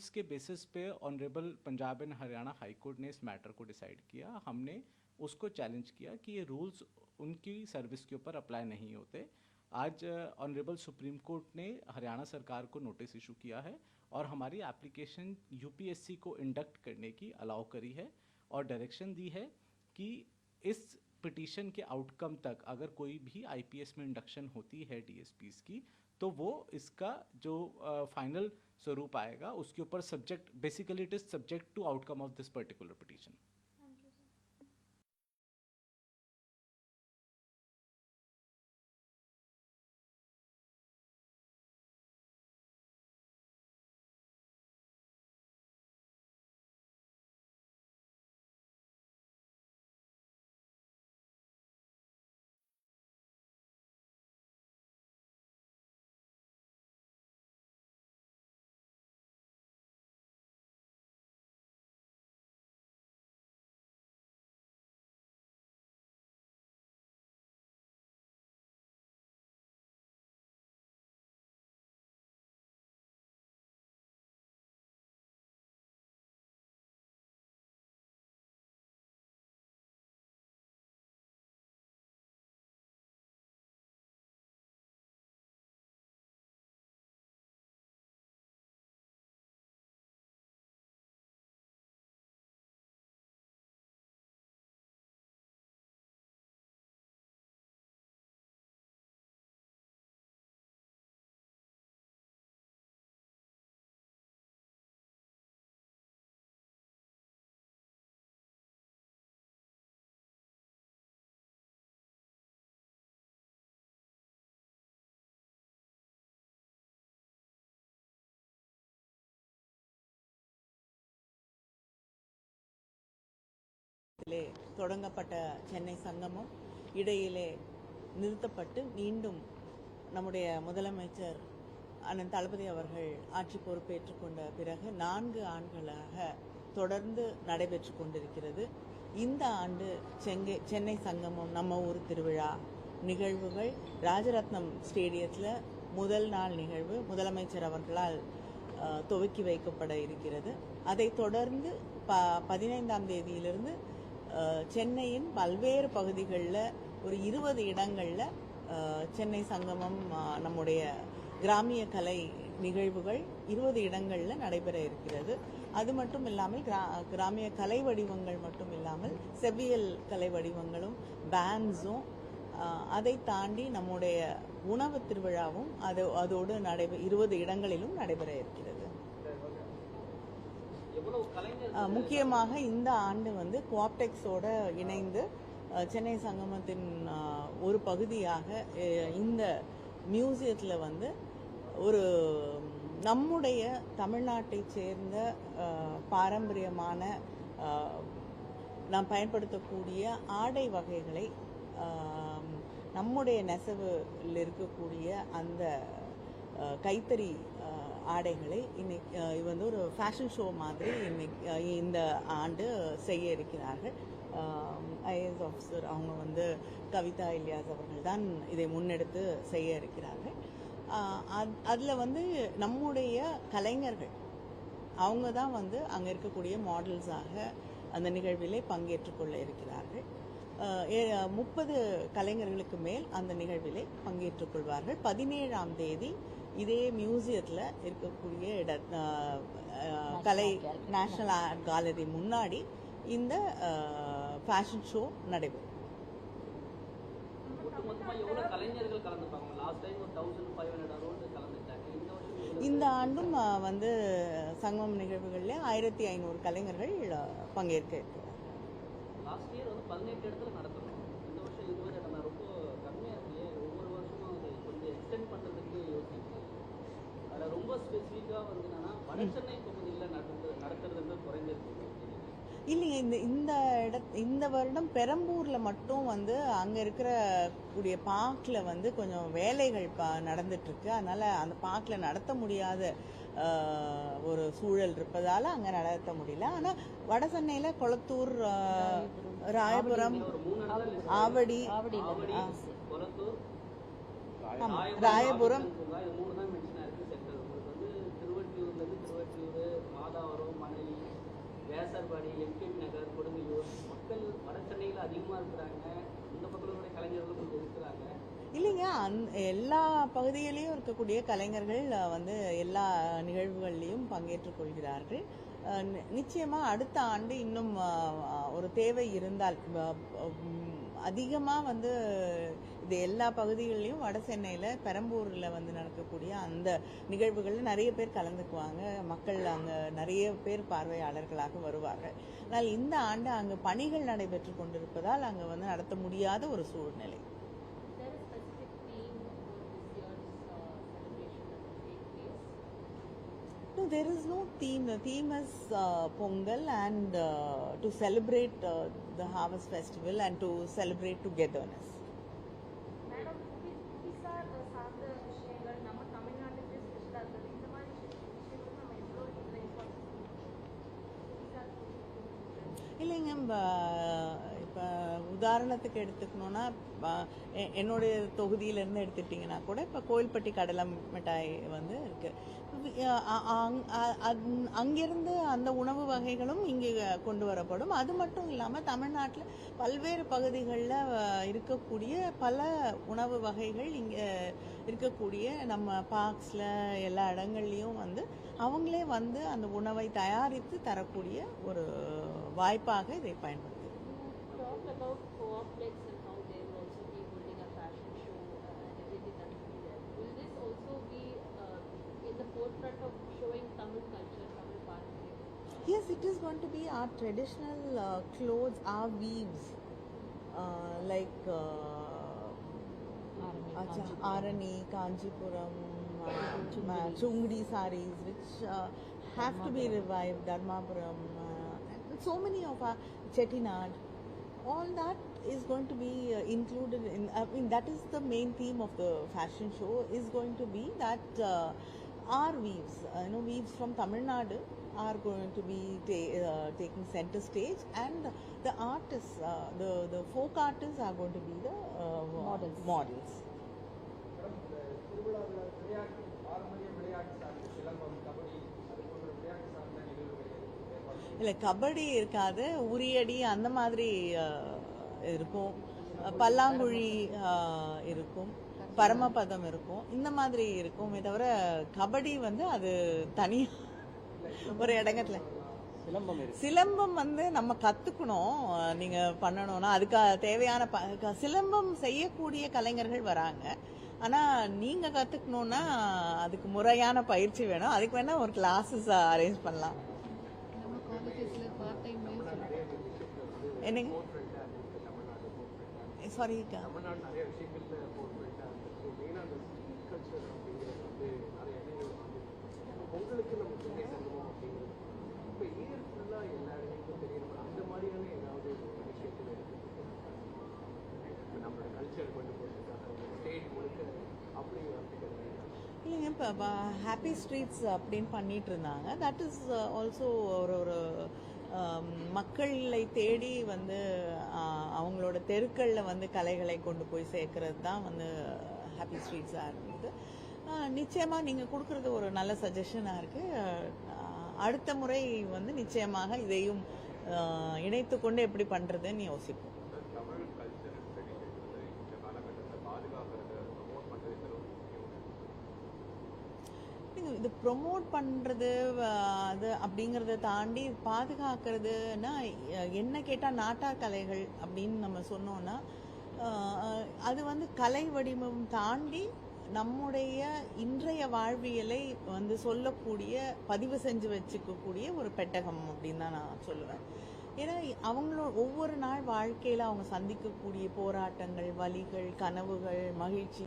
Rules के basis पे honourable Punjab and Haryana high court ने इस मैटर को डिसाइड किया। हमने उसको चैलेंज किया कि ये रूल्स उनकी सर्विस के ऊपर अप्लाई नहीं होते। आज ऑनरेबल सुप्रीम कोर्ट ने हरियाणा सरकार को नोटिस इशू किया है और हमारी एप्लीकेशन यूपीएससी को इंडक्ट करने की अलाउ करी है और डायरेक्शन दी है कि इस पिटीशन के आउटकम तक अगर कोई भी आईपीएस में इंडक्शन होती है डीएसपीस की, तो वो इसका जो फाइनल स्वरूप आएगा उसके ऊपर subject, basically it is subject to outcome of this particular petition. தொடங்கப்பட்ட சென்னை சங்கமம் இடையிலே நிறுத்தப்பட்டு மீண்டும் நம்முடைய முதலமைச்சர் அண்ணன் தளபதி அவர்கள் ஆட்சி பொறுப்பேற்றுக் கொண்ட பிறகு 4 ஆண்டுகளாக தொடர்ந்து நடைபெற்று கொண்டிருக்கிறது. இந்த ஆண்டு சென்னை சங்கமம் நம்ம ஊர் திருவிழா நிகழ்வுகள் ராஜரத்னம் ஸ்டேடியத்தில் முதல் நாள் நிகழ்வு முதலமைச்சர் அவர்களால் துவக்கி வைக்கப்பட இருக்கிறது. அதைத் தொடர்ந்து 15ஆம் தேதியிலிருந்து சென்னையின் பல்வேறு பகுதிகளில் ஒரு 20 இடங்களில் சென்னை சங்கமம் நம்முடைய கிராமிய கலை நிகழ்வுகள் 20 இடங்களில் நடைபெற இருக்கிறது. அது மட்டும் இல்லாமல் கிராமிய கலை வடிவங்கள் மட்டும் இல்லாமல் செவ்வியல் கலை வடிவங்களும் பேண்ட்ஸும் அதை தாண்டி நம்முடைய உணவு திருவிழாவும் அதோடு 20 இடங்களிலும் நடைபெற இருக்கிறது. முக்கியமாக இந்த ஆண்டு கோஆப்டெக்ஸோட இணைந்து சென்னை சங்கமத்தின் ஒரு பகுதியாக இந்த மியூசியத்தில் ஒரு நம்முடைய தமிழ்நாட்டை சேர்ந்த பாரம்பரியமான நாம் பயன்படுத்தக்கூடிய ஆடை வகைகளை நம்முடைய நெசவில் இருக்கக்கூடிய அந்த கைத்தறி ஆடைகளை இன்னைக்கு ஒரு ஃபேஷன் ஷோ மாதிரி இன்னைக்கு இந்த ஆண்டு செய்ய இருக்கிறார்கள். ஐஏஎஸ் ஆஃபீஸர் அவங்க கவிதா இலியாஸ் அவர்கள் தான் இதை முன்னெடுத்து செய்ய இருக்கிறார்கள். அதில் நம்முடைய கலைஞர்கள் அவங்க தான் அங்கே இருக்கக்கூடிய மாடல்ஸாக அந்த நிகழ்விலே பங்கேற்றுக்கொள்ள இருக்கிறார்கள். 30 கலைஞர்களுக்கு மேல் அந்த நிகழ்விலே பங்கேற்றுக் கொள்வார்கள். 17ஆம் தேதி இதே மியூசியத்தில் இருக்கக்கூடிய கலை நேஷனல் ஆர்ட் கேலரி முன்னாடி இந்த ஃபேஷன் ஷோ நடைபெறும். இந்த ஆண்டும் சங்கமம் நிகழ்வுகளில் 1500 கலைஞர்கள் பங்கேற்க இருக்கிறார். லாஸ்ட் இயர் 18 இடத்துல நடத்தணும். இந்த வருஷம் 20 இடம் ரொம்ப கம்மியாக இருக்கு. ஒவ்வொரு வருஷமும் அதை கொஞ்சம் எக்ஸ்டெண்ட் பண்ணுறதுக்கு யோசிச்சு அதில் ரொம்ப ஸ்பெசிஃபிக்காக என்னன்னா வட சென்னை பகுதியில் நடத்துறது குறைஞ்சிருக்கு. இல்லைங்க, இந்த வருடம் பெரம்பூரில் மட்டும் அங்கே இருக்கிற கூடிய பார்க்கில் கொஞ்சம் வேலைகள் நடந்துட்டுருக்கு. அதனால் அந்த பார்க்கில் நடத்த முடியாத ஒரு சூழல் இருப்பதால் அங்கே நடத்த முடியல. ஆனால் வட சென்னையில் கொளத்தூர், ராயபுரம், ஆவடி, ராயபுரம், வியாசார்பாடி, எம்கேபி நகர், கொடுங்கையூர் மக்கள் வட சென்னையில் அதிகமாக இருக்கிறாங்க. இந்த பக்கத்தில் கூட கலைஞர்கள் கொஞ்சம் இருக்கிறாங்க. இல்லைங்க, எல்லா பகுதியிலையும் இருக்கக்கூடிய கலைஞர்கள் வந்து எல்லா நிகழ்வுகள்லையும் பங்கேற்றுக் கொள்கிறார்கள். நிச்சயமா அடுத்த ஆண்டு இன்னும் ஒரு தேவை இருந்தால் அதிகமாக வந்து இது எல்லா பகுதிகளிலும் வட சென்னையில் பெரம்பூரில் வந்து நடக்கக்கூடிய அந்த நிகழ்வுகளில் நிறைய பேர் கலந்துக்குவாங்க. மக்கள் அங்கே நிறைய பேர் பார்வையாளர்களாக வருவார்கள். ஆனால் இந்த ஆண்டு அங்கே பணிகள் நடைபெற்று கொண்டிருப்பதால் அங்கே வந்து நடத்த முடியாத ஒரு சூழ்நிலை. No, there is no theme. The theme is Pongal and to celebrate the harvest festival and to celebrate togetherness. Madam, புவிசார் சார்ந்த விஷயங்கள் நம்ம தமிழ்நாட்டுக்கு ஸ்பெஷலாக இருக்குது. இந்த மாதிரி விஷயங்கள் நம்ம எவ்வளோ இதில் இம்பார்ட்டன்ஸ் புவிசார் இல்லைங்க, இப்போ உதாரணத்துக்கு எடுத்துக்கணுன்னா என்னுடைய தொகுதியிலேருந்து எடுத்துட்டிங்கன்னா கூட இப்போ கோயில்பட்டி கடலை மிட்டாய் வந்து இருக்குது. அங்கிருந்து அந்த உணவு வகைகளும் இங்கே கொண்டு வரப்படும். அது மட்டும் இல்லாமல் தமிழ்நாட்டில் பல்வேறு பகுதிகளில் இருக்கக்கூடிய பல உணவு வகைகள் இங்கே இருக்கக்கூடிய நம்ம பார்க்ஸில் எல்லா இடங்கள்லையும் வந்து அவங்களே வந்து அந்த உணவை தயாரித்து தரக்கூடிய ஒரு வாய்ப்பாக இதை பயன்படுது. talked about co-oplex and how they will also be holding a fashion show and everything that will be there. Will this also be in the forefront of showing Tamil culture, Tamil paramparya? Yes, it is going to be our traditional clothes, our weaves, like Arani, Kanjipuram, Chungdi saris, which have to be revived, Dharmapuram, and so many of our Chettinad. All that is going to be included in. I mean, that is the main theme of the fashion show. Is going to be that our weaves, weaves from Tamil Nadu are going to be taking center stage, and the artists, the folk artists are going to be the models. இல்லை, கபடி இருக்காது, உரியடி அந்த மாதிரி இருக்கும், பல்லாங்குழி இருக்கும், பரமபதம் இருக்கும், இந்த மாதிரி இருக்குமே தவிர கபடி வந்து அது தனியாக ஒரு இடங்கத்துல. சிலம்பம் வந்து நம்ம கத்துக்கணும், நீங்க பண்ணணும்னா அதுக்கு தேவையான சிலம்பம் செய்யக்கூடிய கலைஞர்கள் வராங்க. ஆனா நீங்க கத்துக்கணும்னா அதுக்கு முறையான பயிற்சி வேணும். அதுக்கு வேணா ஒரு கிளாஸஸ் அரேஞ்ச் பண்ணலாம். என்னங்க, சாரி, இல்லைங்க, இப்போ ஹாப்பி ஸ்ட்ரீட்ஸ் அப்படின்னு பண்ணிட்டு இருந்தாங்க. தட் இஸ் ஆல்சோ ஒரு மக்களை தேடி வந்து அவங்களோட தெருக்களில் வந்து கலைகளை கொண்டு போய் சேர்க்கறது தான் வந்து ஹாப்பி ஸ்ட்ரீட்ஸாக இருந்தது. நிச்சயமாக நீங்கள் கொடுக்குறது ஒரு நல்ல சஜஷனாக இருக்குது. அடுத்த முறை வந்து நிச்சயமாக இதையும் இணைத்து கொண்டு எப்படி பண்ணுறதுன்னு யோசிப்போம். இது ப்ரொமோட் பண்ணுறது அது அப்படிங்கிறத தாண்டி பாதுகாக்கிறதுனா என்ன கேட்டால் நாட்டார் கலைகள் அப்படின்னு நம்ம சொன்னோன்னா அது வந்து கலை வடிவம் தாண்டி நம்முடைய இன்றைய வாழ்வியலை வந்து சொல்லக்கூடிய, பதிவு செஞ்சு வச்சுக்கக்கூடிய ஒரு பெட்டகம் அப்படின்னு தான் நான் சொல்லுவேன். ஏன்னா அவங்களோட ஒவ்வொரு நாள் வாழ்க்கையில் அவங்க சந்திக்கக்கூடிய போராட்டங்கள், வலிகள், கனவுகள், மகிழ்ச்சி